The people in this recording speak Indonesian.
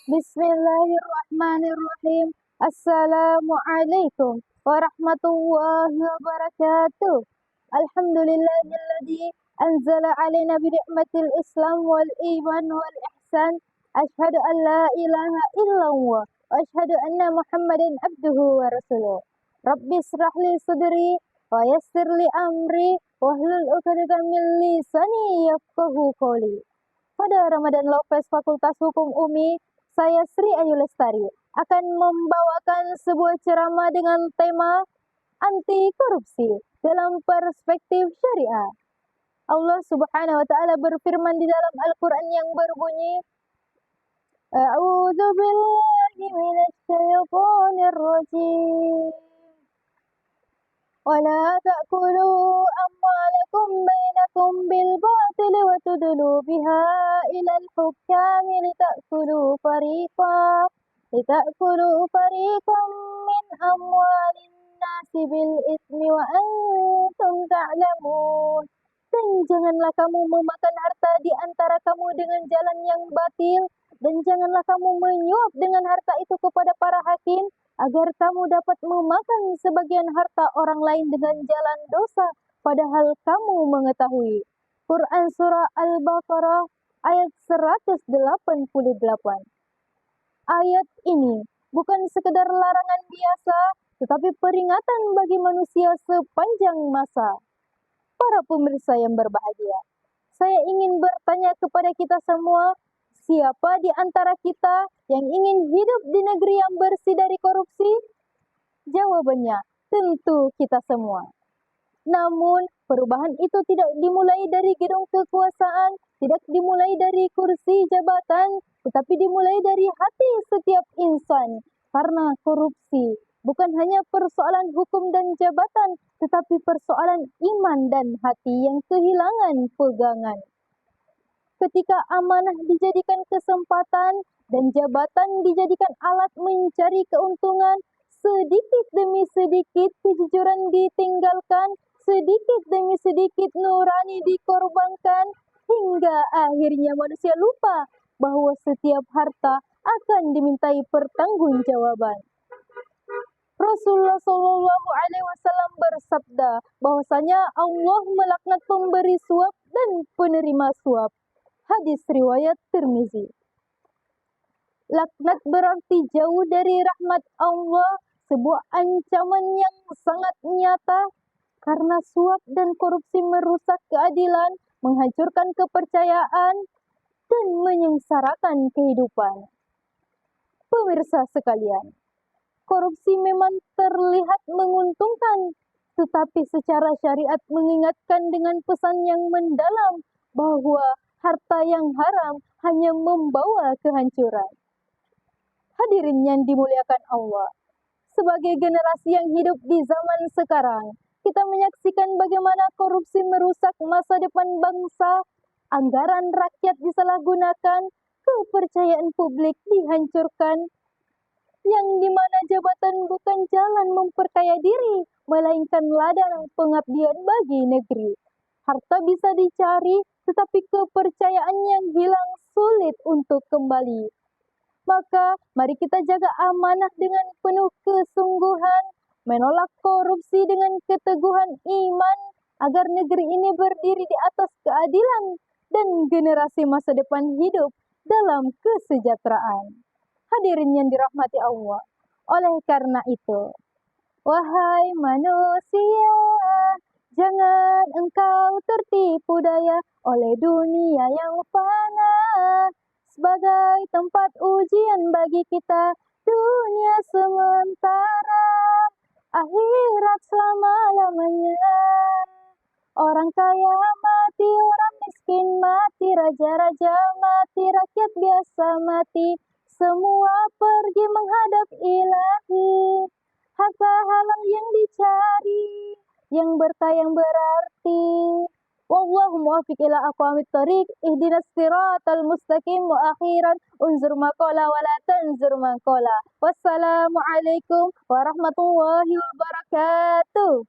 Bismillahirrahmanirrahim. Assalamualaikum warahmatullahi wabarakatuh. Alhamdulillahilladzi anzala alaina bi ni'matil Islam wal iman wal ihsan. Asyhadu an la ilaha illallah wa asyhadu anna Muhammadan abduhu wa rasuluh. Rabbi israh li sadri wa yassir li amri wahlul 'uqdatam min lisani yafqahu qawli. Pada Ramadan Lopez Fakultas Hukum UMI, saya Sri Ayu Lestari akan membawakan sebuah ceramah dengan tema anti korupsi dalam perspektif syariah. Allah Subhanahu wa taala berfirman di dalam Al-Qur'an yang berbunyi, A'udzu billahi minasy syaithanir rajim. ولا تأكلوا أموالكم بينكم بالباطل وتدلوا بها إلى الحكام لتأكلوا فريقا من أموال الناس بالإثم وأنتم تعلمون. Dan janganlah kamu memakan harta di antara kamu dengan jalan yang batil, dan janganlah kamu menyuap dengan harta itu kepada para hakim, agar kamu dapat memakan sebagian harta orang lain dengan jalan dosa, padahal kamu mengetahui. Quran Surah Al-Baqarah ayat 188. Ayat ini bukan sekedar larangan biasa, tetapi peringatan bagi manusia sepanjang masa. Para pemirsa yang berbahagia, saya ingin bertanya kepada kita semua, siapa di antara kita yang ingin hidup di negeri yang bersih dari korupsi? Jawabannya, tentu kita semua. Namun, perubahan itu tidak dimulai dari gedung kekuasaan, tidak dimulai dari kursi jabatan, tetapi dimulai dari hati setiap insan. Karena korupsi bukan hanya persoalan hukum dan jabatan, tetapi persoalan iman dan hati yang kehilangan pegangan. Ketika amanah dijadikan kesempatan dan jabatan dijadikan alat mencari keuntungan, sedikit demi sedikit kejujuran ditinggalkan, sedikit demi sedikit nurani dikorbankan, hingga akhirnya manusia lupa bahwa setiap harta akan dimintai pertanggungjawaban. Rasulullah Shallallahu Alaihi Wasallam bersabda bahwasanya Allah melaknat pemberi suap dan penerima suap. Hadis riwayat Tirmizi. Laknat berarti jauh dari rahmat Allah, sebuah ancaman yang sangat nyata karena suap dan korupsi merusak keadilan, menghancurkan kepercayaan, dan menyengsarakan kehidupan. Pemirsa sekalian, korupsi memang terlihat menguntungkan, tetapi secara syariat mengingatkan dengan pesan yang mendalam bahwa harta yang haram hanya membawa kehancuran. Hadirin yang dimuliakan Allah, sebagai generasi yang hidup di zaman sekarang, kita menyaksikan bagaimana korupsi merusak masa depan bangsa, anggaran rakyat disalahgunakan, kepercayaan publik dihancurkan, yang dimana jabatan bukan jalan memperkaya diri, melainkan ladang pengabdian bagi negeri. Harta bisa dicari, tetapi kepercayaan yang hilang sulit untuk kembali. Maka mari kita jaga amanah dengan penuh kesungguhan, menolak korupsi dengan keteguhan iman, agar negeri ini berdiri di atas keadilan dan generasi masa depan hidup dalam kesejahteraan. Hadirin yang dirahmati Allah, oleh karena itu, wahai manusia, jangan engkau tertipu daya oleh dunia yang fana. Sebagai tempat ujian bagi kita, dunia sementara, akhirat selama-lamanya. Orang kaya mati, orang miskin mati, raja-raja mati, rakyat biasa mati, semua pergi menghadap ilahi. Harta halal yang dicari, yang berkah yang berarti. Wallahu muwaffiq ila aqwamit thariq, ihdinas siratal mustaqim, wa akhiran unzur maqala wa la tanzur maqala. Wassalamualaikum warahmatullahi wabarakatuh.